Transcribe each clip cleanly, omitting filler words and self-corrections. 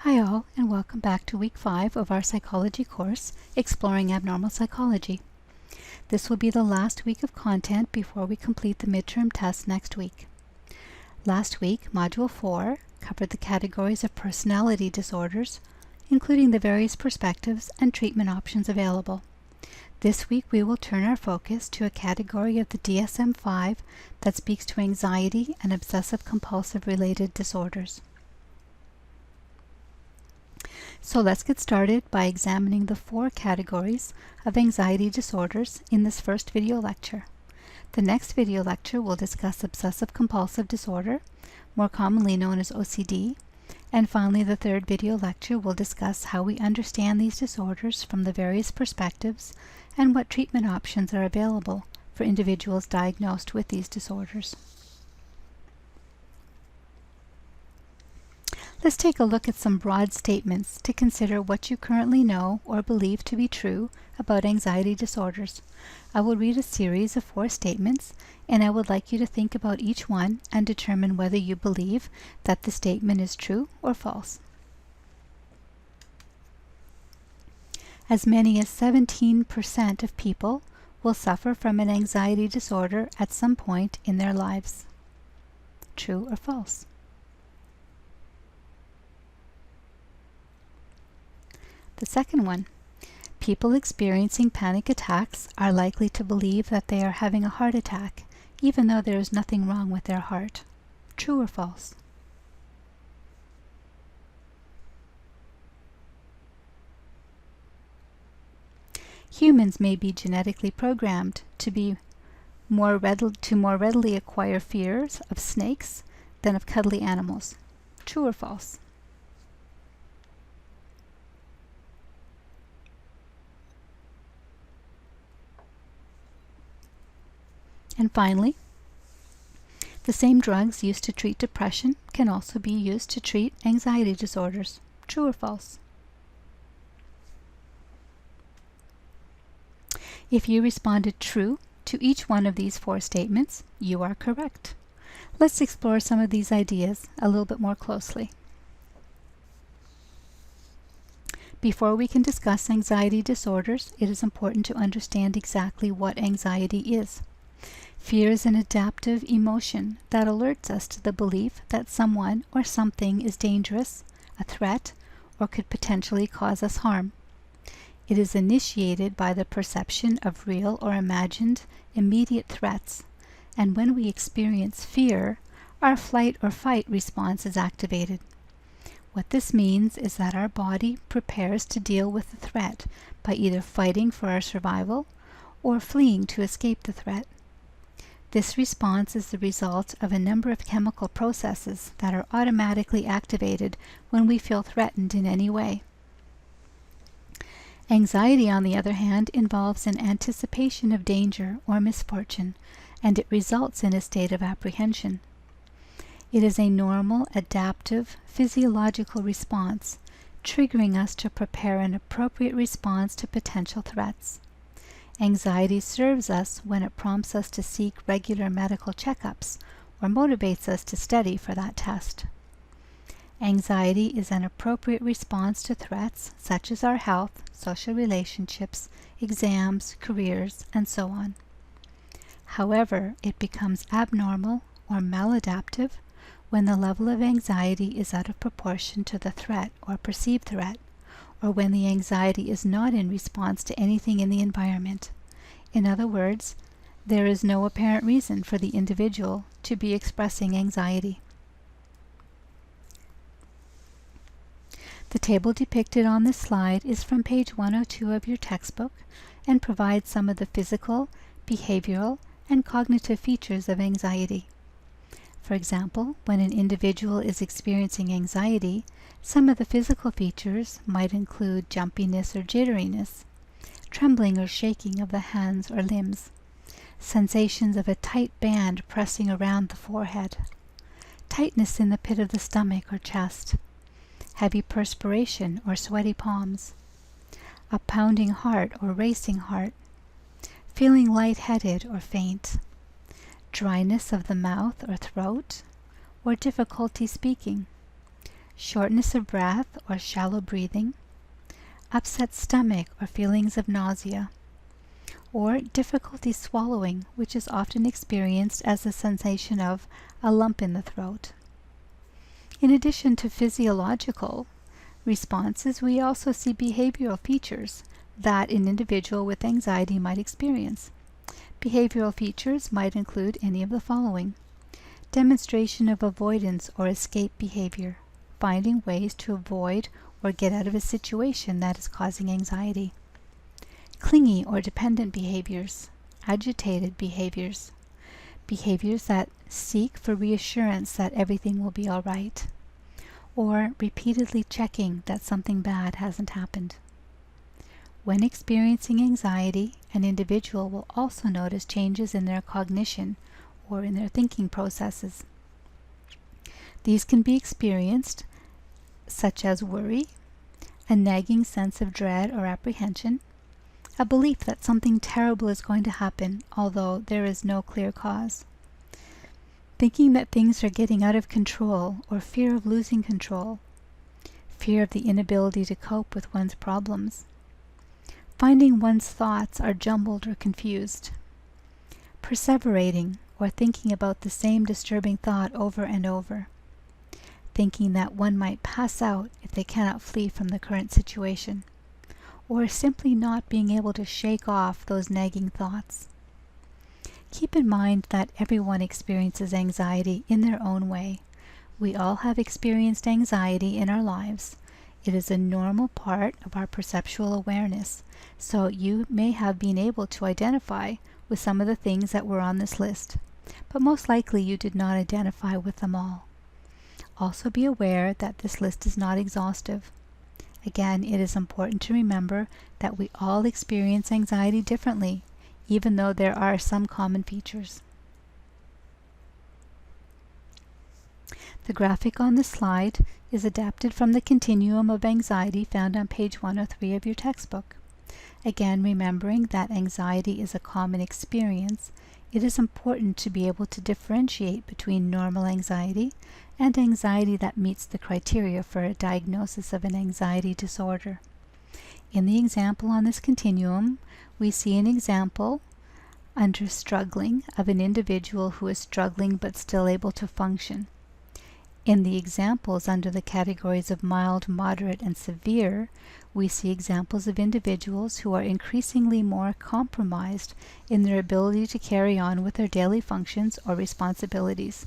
Hi all, and welcome back to week 5 of our psychology course, Exploring Abnormal Psychology. This will be the last week of content before we complete the midterm test next week. Last week, Module 4 covered the categories of personality disorders, including the various perspectives and treatment options available. This week we will turn our focus to a category of the DSM-5 that speaks to anxiety and obsessive-compulsive related disorders. So let's get started by examining the 4 categories of anxiety disorders in this first video lecture. The next video lecture will discuss obsessive-compulsive disorder, more commonly known as OCD, and finally the third video lecture will discuss how we understand these disorders from the various perspectives and what treatment options are available for individuals diagnosed with these disorders. Let's take a look at some broad statements to consider what you currently know or believe to be true about anxiety disorders. I will read a series of 4 statements, and I would like you to think about each one and determine whether you believe that the statement is true or false. As many as 17% of people will suffer from an anxiety disorder at some point in their lives. True or false? The second one, people experiencing panic attacks are likely to believe that they are having a heart attack, even though there is nothing wrong with their heart. True or false? Humans may be genetically programmed to more readily acquire fears of snakes than of cuddly animals. True or false? And finally, the same drugs used to treat depression can also be used to treat anxiety disorders. True or false? If you responded true to each one of these 4 statements, you are correct. Let's explore some of these ideas a little bit more closely. Before we can discuss anxiety disorders, it is important to understand exactly what anxiety is. Fear is an adaptive emotion that alerts us to the belief that someone or something is dangerous, a threat, or could potentially cause us harm. It is initiated by the perception of real or imagined immediate threats, and when we experience fear, our flight or fight response is activated. What this means is that our body prepares to deal with the threat by either fighting for our survival or fleeing to escape the threat. This response is the result of a number of chemical processes that are automatically activated when we feel threatened in any way. Anxiety, on the other hand, involves an anticipation of danger or misfortune, and it results in a state of apprehension. It is a normal, adaptive, physiological response, triggering us to prepare an appropriate response to potential threats. Anxiety serves us when it prompts us to seek regular medical checkups or motivates us to study for that test. Anxiety is an appropriate response to threats such as our health, social relationships, exams, careers, and so on. However, it becomes abnormal or maladaptive when the level of anxiety is out of proportion to the threat or perceived threat, or when the anxiety is not in response to anything in the environment. In other words, there is no apparent reason for the individual to be expressing anxiety. The table depicted on this slide is from page 102 of your textbook and provides some of the physical, behavioral, and cognitive features of anxiety. For example, when an individual is experiencing anxiety, some of the physical features might include jumpiness or jitteriness, trembling or shaking of the hands or limbs, sensations of a tight band pressing around the forehead, tightness in the pit of the stomach or chest, heavy perspiration or sweaty palms, a pounding heart or racing heart, feeling lightheaded or faint, dryness of the mouth or throat, or difficulty speaking, shortness of breath or shallow breathing, upset stomach or feelings of nausea, or difficulty swallowing, which is often experienced as a sensation of a lump in the throat. In addition to physiological responses, we also see behavioral features that an individual with anxiety might experience. Behavioral features might include any of the following: demonstration of avoidance or escape behavior, finding ways to avoid or get out of a situation that is causing anxiety. Clingy or dependent behaviors, agitated behaviors, behaviors that seek for reassurance that everything will be all right, or repeatedly checking that something bad hasn't happened. When experiencing anxiety, an individual will also notice changes in their cognition or in their thinking processes. These can be experienced such as worry, a nagging sense of dread or apprehension, a belief that something terrible is going to happen, although there is no clear cause, thinking that things are getting out of control or fear of losing control, fear of the inability to cope with one's problems, finding one's thoughts are jumbled or confused, perseverating or thinking about the same disturbing thought over and over, thinking that one might pass out if they cannot flee from the current situation, or simply not being able to shake off those nagging thoughts. Keep in mind that everyone experiences anxiety in their own way. We all have experienced anxiety in our lives. It is a normal part of our perceptual awareness, so you may have been able to identify with some of the things that were on this list, but most likely you did not identify with them all. Also be aware that this list is not exhaustive. Again, it is important to remember that we all experience anxiety differently, even though there are some common features. The graphic on this slide is adapted from the Continuum of Anxiety found on page 103 of your textbook. Again, remembering that anxiety is a common experience, it is important to be able to differentiate between normal anxiety and anxiety that meets the criteria for a diagnosis of an anxiety disorder. In the example on this continuum, we see an example under struggling of an individual who is struggling but still able to function. In the examples under the categories of mild, moderate, and severe, we see examples of individuals who are increasingly more compromised in their ability to carry on with their daily functions or responsibilities.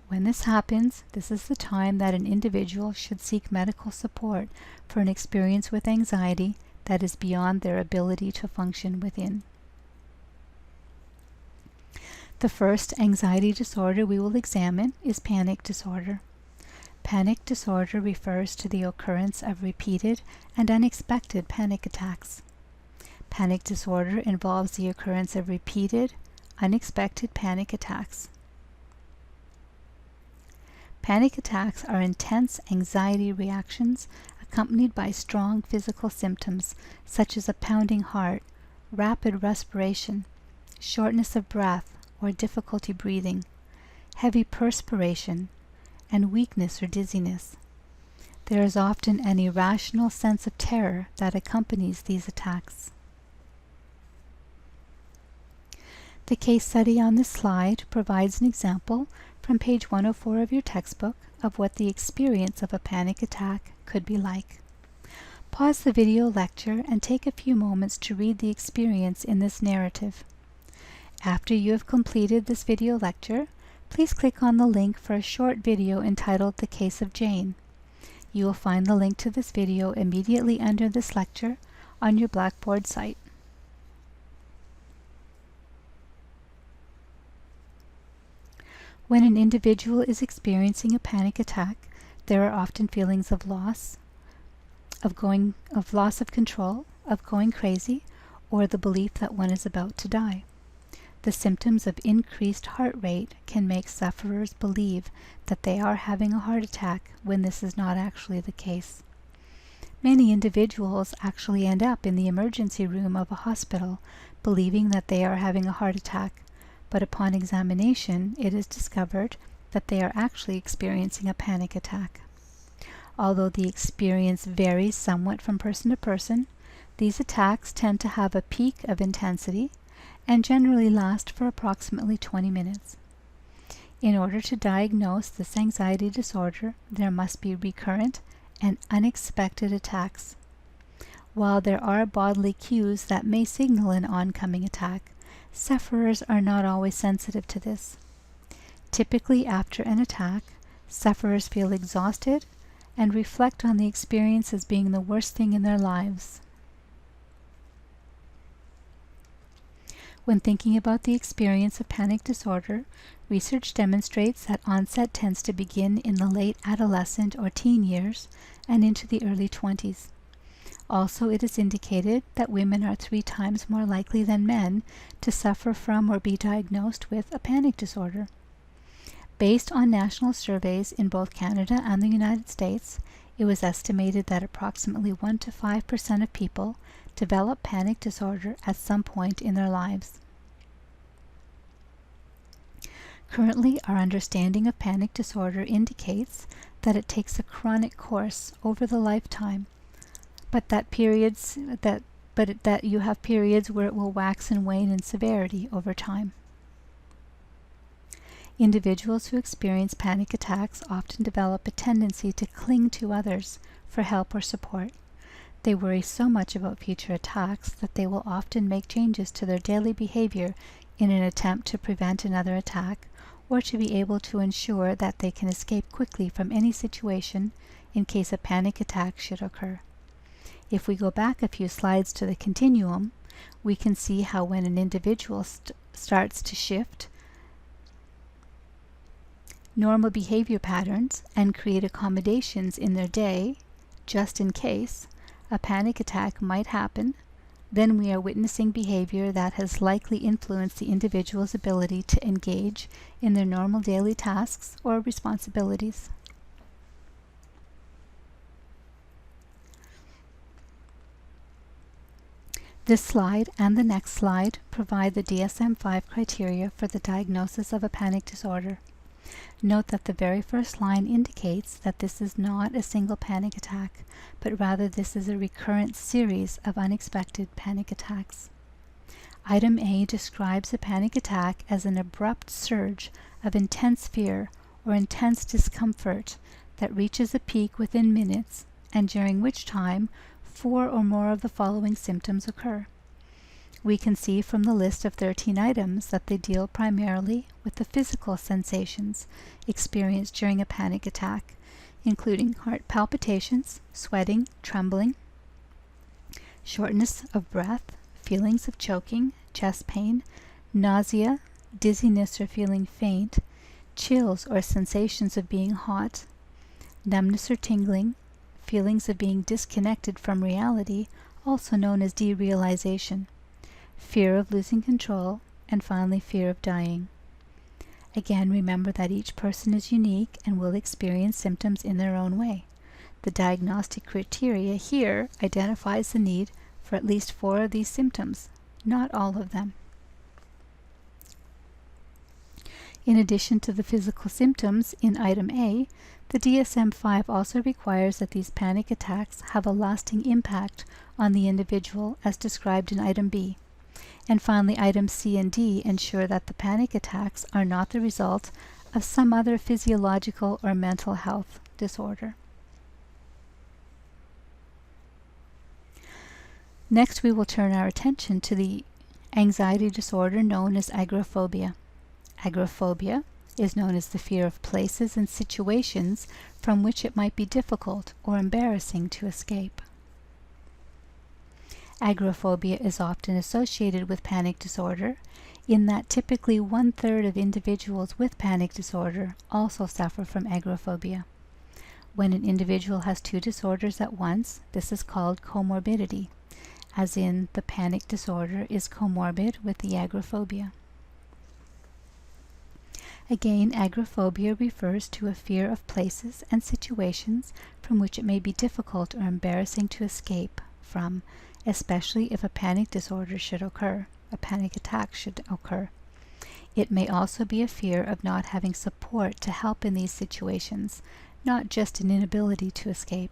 When this happens, this is the time that an individual should seek medical support for an experience with anxiety that is beyond their ability to function within. The first anxiety disorder we will examine is panic disorder. Panic disorder refers to the occurrence of repeated and unexpected panic attacks. Panic disorder involves the occurrence of repeated, unexpected panic attacks. Panic attacks are intense anxiety reactions accompanied by strong physical symptoms such as a pounding heart, rapid respiration, shortness of breath or difficulty breathing, heavy perspiration, and weakness or dizziness. There is often an irrational sense of terror that accompanies these attacks. The case study on this slide provides an example from page 104 of your textbook of what the experience of a panic attack could be like. Pause the video lecture and take a few moments to read the experience in this narrative. After you have completed this video lecture, please click on the link for a short video entitled The Case of Jane. You will find the link to this video immediately under this lecture on your Blackboard site. When an individual is experiencing a panic attack, there are often feelings of loss, of loss of control, of going crazy, or the belief that one is about to die. The symptoms of increased heart rate can make sufferers believe that they are having a heart attack when this is not actually the case. Many individuals actually end up in the emergency room of a hospital believing that they are having a heart attack, but upon examination it is discovered that they are actually experiencing a panic attack. Although the experience varies somewhat from person to person, these attacks tend to have a peak of intensity and generally last for approximately 20 minutes. In order to diagnose this anxiety disorder, there must be recurrent and unexpected attacks. While there are bodily cues that may signal an oncoming attack, sufferers are not always sensitive to this. Typically, after an attack, sufferers feel exhausted and reflect on the experience as being the worst thing in their lives. When thinking about the experience of panic disorder, research demonstrates that onset tends to begin in the late adolescent or teen years and into the early 20s. Also, it is indicated that women are 3 times more likely than men to suffer from or be diagnosed with a panic disorder. Based on national surveys in both Canada and the United States, it was estimated that approximately 1 to 5% of people develop panic disorder at some point in their lives. Currently, our understanding of panic disorder indicates that it takes a chronic course over the lifetime, but that you have periods where it will wax and wane in severity over time. Individuals who experience panic attacks often develop a tendency to cling to others for help or support. They worry so much about future attacks that they will often make changes to their daily behavior in an attempt to prevent another attack or to be able to ensure that they can escape quickly from any situation in case a panic attack should occur. If we go back a few slides to the continuum, we can see how when an individual starts to shift normal behavior patterns and create accommodations in their day, just in case a panic attack might happen, then we are witnessing behavior that has likely influenced the individual's ability to engage in their normal daily tasks or responsibilities. This slide and the next slide provide the DSM-5 criteria for the diagnosis of a panic disorder. Note that the very first line indicates that this is not a single panic attack, but rather this is a recurrent series of unexpected panic attacks. Item A describes a panic attack as an abrupt surge of intense fear or intense discomfort that reaches a peak within minutes and during which time 4 or more of the following symptoms occur. We can see from the list of 13 items that they deal primarily with the physical sensations experienced during a panic attack, including heart palpitations, sweating, trembling, shortness of breath, feelings of choking, chest pain, nausea, dizziness or feeling faint, chills or sensations of being hot, numbness or tingling, feelings of being disconnected from reality, also known as derealization, fear of losing control, and finally fear of dying. Again, remember that each person is unique and will experience symptoms in their own way. The diagnostic criteria here identifies the need for at least 4 of these symptoms, not all of them. In addition to the physical symptoms in item A, the DSM-5 also requires that these panic attacks have a lasting impact on the individual as described in item B. And finally, items C and D ensure that the panic attacks are not the result of some other physiological or mental health disorder. Next, we will turn our attention to the anxiety disorder known as agoraphobia. Agoraphobia is known as the fear of places and situations from which it might be difficult or embarrassing to escape. Agoraphobia is often associated with panic disorder, in that typically 1/3 of individuals with panic disorder also suffer from agoraphobia. When an individual has 2 disorders at once, this is called comorbidity, as in the panic disorder is comorbid with the agoraphobia. Again, agoraphobia refers to a fear of places and situations from which it may be difficult or embarrassing to escape from, especially if a panic disorder should occur, a panic attack should occur. It may also be a fear of not having support to help in these situations, not just an inability to escape.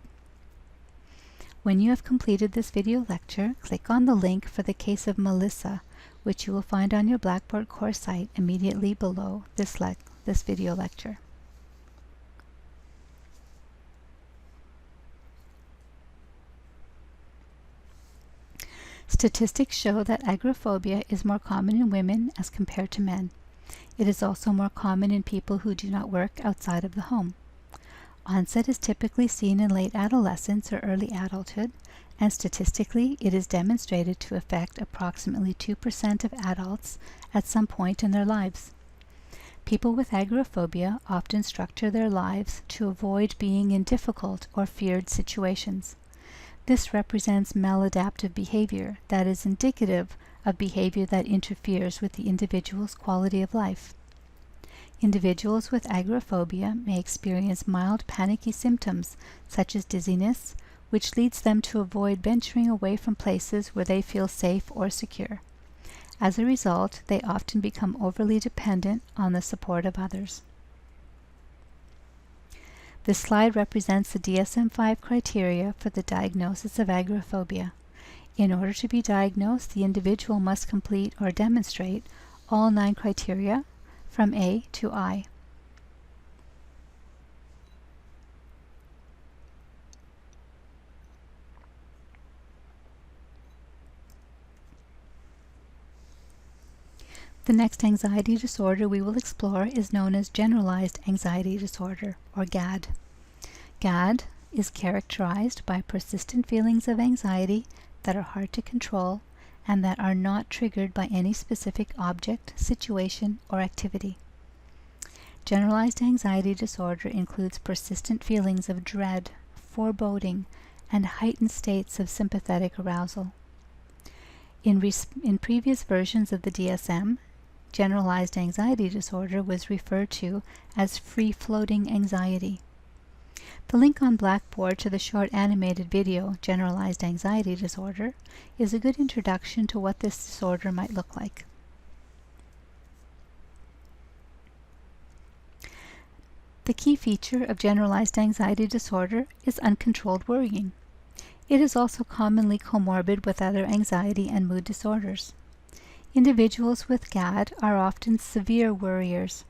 When you have completed this video lecture, click on the link for the case of Melissa, which you will find on your Blackboard course site immediately below this video lecture. Statistics show that agoraphobia is more common in women as compared to men. It is also more common in people who do not work outside of the home. Onset is typically seen in late adolescence or early adulthood, and statistically it is demonstrated to affect approximately 2% of adults at some point in their lives. People with agoraphobia often structure their lives to avoid being in difficult or feared situations. This represents maladaptive behavior that is indicative of behavior that interferes with the individual's quality of life. Individuals with agoraphobia may experience mild panicky symptoms such as dizziness, which leads them to avoid venturing away from places where they feel safe or secure. As a result, they often become overly dependent on the support of others. This slide represents the DSM-5 criteria for the diagnosis of agoraphobia. In order to be diagnosed, the individual must complete or demonstrate all 9 criteria from A to I. The next anxiety disorder we will explore is known as Generalized Anxiety Disorder, or GAD. GAD is characterized by persistent feelings of anxiety that are hard to control and that are not triggered by any specific object, situation, or activity. Generalized anxiety disorder includes persistent feelings of dread, foreboding, and heightened states of sympathetic arousal. In previous versions of the DSM, generalized anxiety disorder was referred to as free-floating anxiety. The link on Blackboard to the short animated video, Generalized Anxiety Disorder, is a good introduction to what this disorder might look like. The key feature of generalized anxiety disorder is uncontrolled worrying. It is also commonly comorbid with other anxiety and mood disorders. Individuals with GAD are often severe worriers.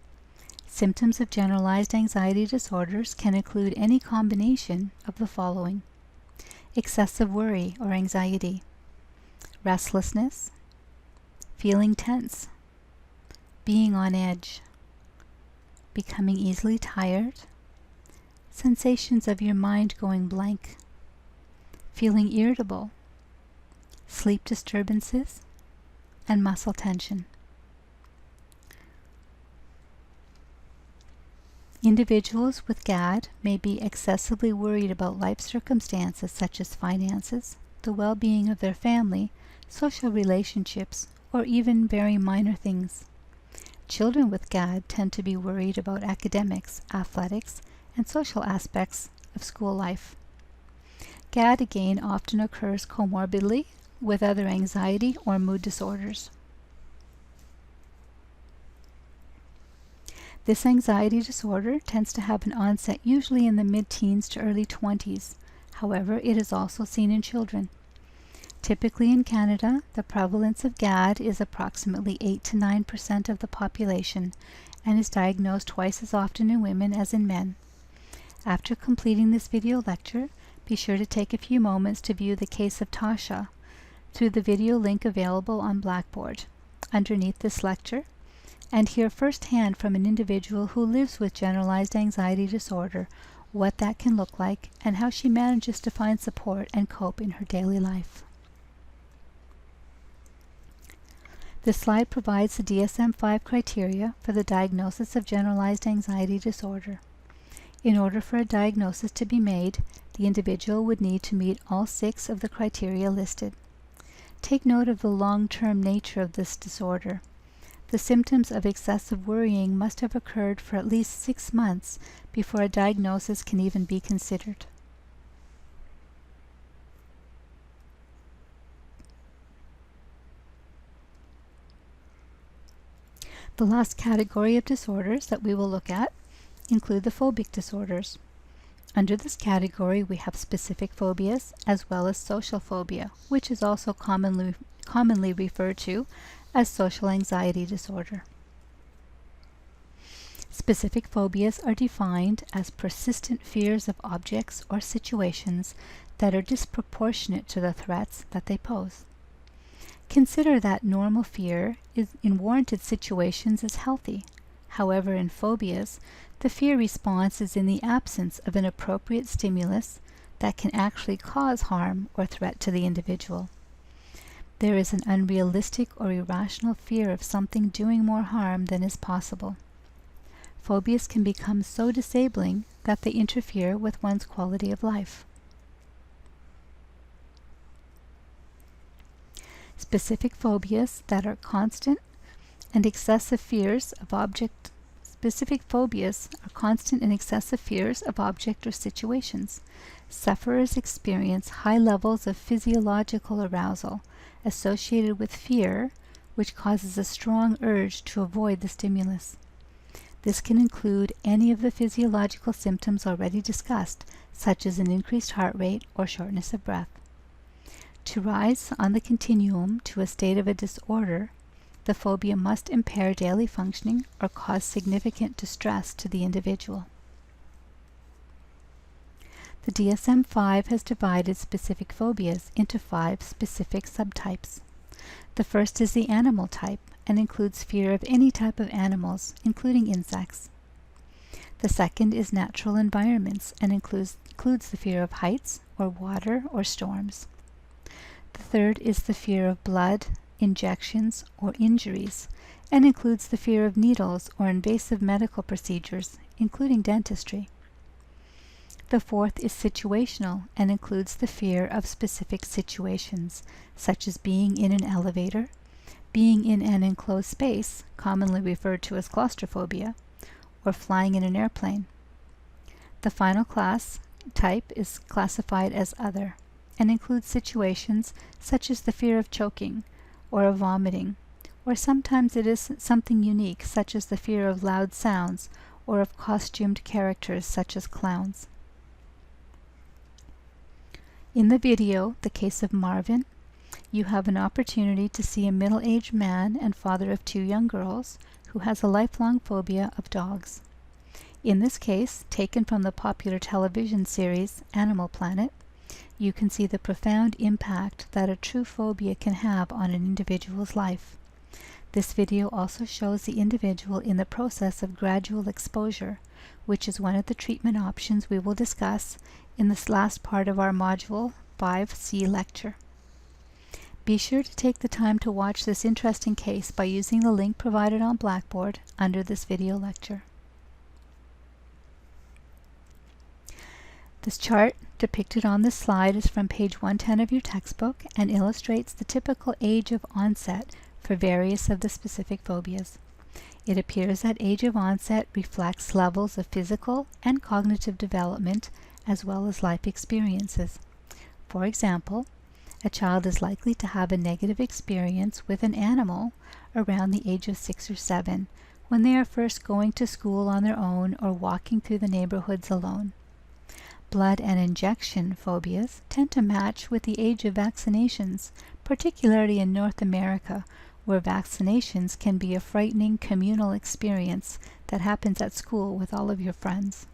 Symptoms of generalized anxiety disorders can include any combination of the following: excessive worry or anxiety, restlessness, feeling tense, being on edge, becoming easily tired, sensations of your mind going blank, feeling irritable, sleep disturbances, and muscle tension. Individuals with GAD may be excessively worried about life circumstances such as finances, the well-being of their family, social relationships, or even very minor things. Children with GAD tend to be worried about academics, athletics, and social aspects of school life. GAD again often occurs comorbidly with other anxiety or mood disorders. This anxiety disorder tends to have an onset usually in the mid-teens to early 20s. However, it is also seen in children. Typically in Canada, the prevalence of GAD is approximately 8 to 9% of the population and is diagnosed twice as often in women as in men. After completing this video lecture, be sure to take a few moments to view the case of Tasha through the video link available on Blackboard underneath this lecture, and hear firsthand from an individual who lives with generalized anxiety disorder what that can look like and how she manages to find support and cope in her daily life. This slide provides the DSM-5 criteria for the diagnosis of generalized anxiety disorder. In order for a diagnosis to be made, the individual would need to meet all 6 of the criteria listed. Take note of the long-term nature of this disorder. The symptoms of excessive worrying must have occurred for at least 6 months before a diagnosis can even be considered. The last category of disorders that we will look at include the phobic disorders. Under this category, we have specific phobias as well as social phobia, which is also commonly referred to as social anxiety disorder. Specific phobias are defined as persistent fears of objects or situations that are disproportionate to the threats that they pose. Consider that normal fear in warranted situations is healthy. However, in phobias, the fear response is in the absence of an appropriate stimulus that can actually cause harm or threat to the individual. There is an unrealistic or irrational fear of something doing more harm than is possible. Phobias can become so disabling that they interfere with one's quality of life. Specific phobias that are constant and excessive fears of object or situations. Sufferers experience high levels of physiological arousal associated with fear, which causes a strong urge to avoid the stimulus. This can include any of the physiological symptoms already discussed, such as an increased heart rate or shortness of breath. To rise on the continuum to a state of a disorder, the phobia must impair daily functioning or cause significant distress to the individual. The DSM-5 has divided specific phobias into 5 specific subtypes. The first is the animal type and includes fear of any type of animals, including insects. The second is natural environments and includes the fear of heights or water or storms. The third is the fear of blood, injections, or injuries, and includes the fear of needles or invasive medical procedures, including dentistry. The fourth is situational and includes the fear of specific situations, such as being in an elevator, being in an enclosed space, commonly referred to as claustrophobia, or flying in an airplane. The final class type is classified as other and includes situations such as the fear of choking or of vomiting, or sometimes it is something unique such as the fear of loud sounds or of costumed characters such as clowns. In the video, The Case of Marvin, you have an opportunity to see a middle-aged man and father of 2 young girls who has a lifelong phobia of dogs. In this case, taken from the popular television series Animal Planet, you can see the profound impact that a true phobia can have on an individual's life. This video also shows the individual in the process of gradual exposure, which is one of the treatment options we will discuss in this last part of our Module 5C lecture. Be sure to take the time to watch this interesting case by using the link provided on Blackboard under this video lecture. This chart depicted on this slide is from page 110 of your textbook and illustrates the typical age of onset for various of the specific phobias. It appears that age of onset reflects levels of physical and cognitive development as well as life experiences. For example, a child is likely to have a negative experience with an animal around the age of 6 or 7, when they are first going to school on their own or walking through the neighborhoods alone. Blood and injection phobias tend to match with the age of vaccinations, particularly in North America, where vaccinations can be a frightening communal experience that happens at school with all of your friends.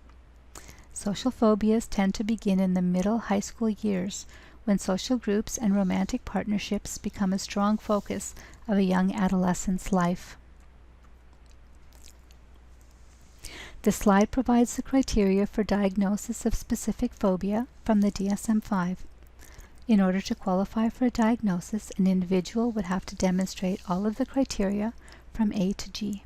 Social phobias tend to begin in the middle high school years, when social groups and romantic partnerships become a strong focus of a young adolescent's life. This slide provides the criteria for diagnosis of specific phobia from the DSM-5. In order to qualify for a diagnosis, an individual would have to demonstrate all of the criteria from A to G.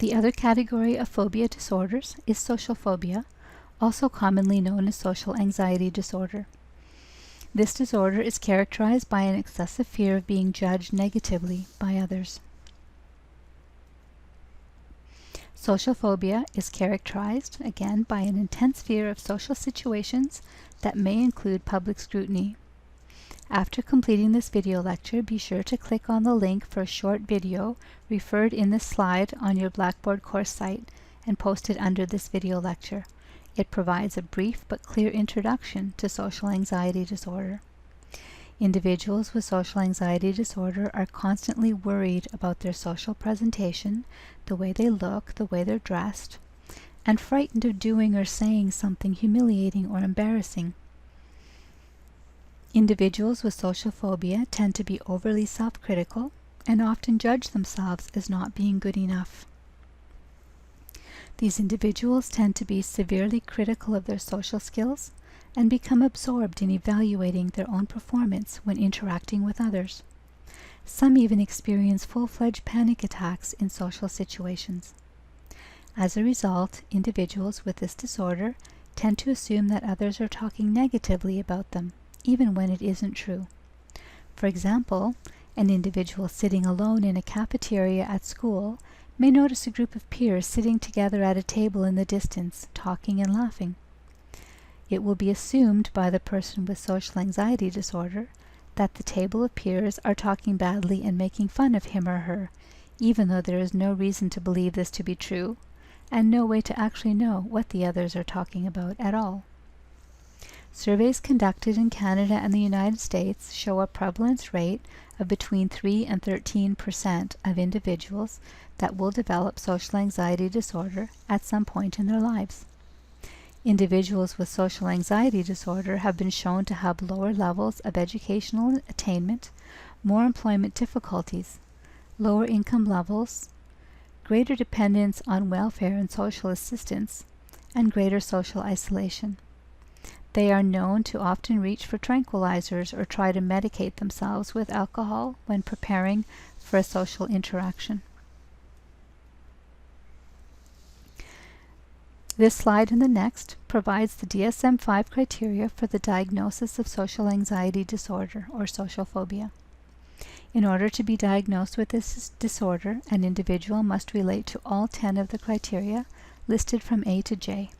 The other category of phobia disorders is social phobia, also commonly known as social anxiety disorder. This disorder is characterized by an excessive fear of being judged negatively by others. Social phobia is characterized, again, by an intense fear of social situations that may include public scrutiny. After completing this video lecture, be sure to click on the link for a short video referred in this slide on your Blackboard course site and post it under this video lecture. It provides a brief but clear introduction to social anxiety disorder. Individuals with social anxiety disorder are constantly worried about their social presentation, the way they look, the way they're dressed, and frightened of doing or saying something humiliating or embarrassing. Individuals with social phobia tend to be overly self-critical and often judge themselves as not being good enough. These individuals tend to be severely critical of their social skills and become absorbed in evaluating their own performance when interacting with others. Some even experience full-fledged panic attacks in social situations. As a result, individuals with this disorder tend to assume that others are talking negatively about them, even when it isn't true. For example, an individual sitting alone in a cafeteria at school may notice a group of peers sitting together at a table in the distance, talking and laughing. It will be assumed by the person with social anxiety disorder that the table of peers are talking badly and making fun of him or her, even though there is no reason to believe this to be true, and no way to actually know what the others are talking about at all. Surveys conducted in Canada and the United States show a prevalence rate of between 3 and 13% of individuals that will develop social anxiety disorder at some point in their lives. Individuals with social anxiety disorder have been shown to have lower levels of educational attainment, more employment difficulties, lower income levels, greater dependence on welfare and social assistance, and greater social isolation. They are known to often reach for tranquilizers or try to medicate themselves with alcohol when preparing for a social interaction. This slide and the next provides the DSM-5 criteria for the diagnosis of social anxiety disorder or social phobia. In order to be diagnosed with this disorder, an individual must relate to all 10 of the criteria listed from A to J.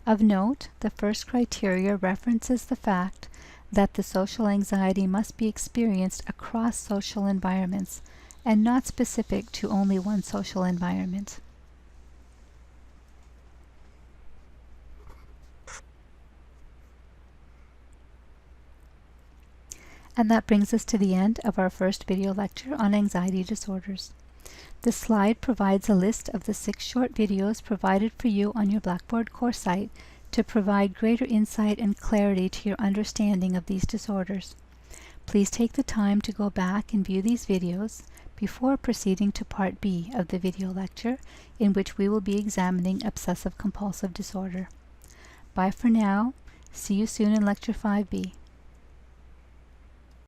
Of note, the first criteria references the fact that the social anxiety must be experienced across social environments and not specific to only one social environment. And that brings us to the end of our first video lecture on anxiety disorders. This slide provides a list of the 6 short videos provided for you on your Blackboard course site to provide greater insight and clarity to your understanding of these disorders. Please take the time to go back and view these videos before proceeding to Part B of the video lecture, in which we will be examining obsessive-compulsive disorder. Bye for now. See you soon in Lecture 5B.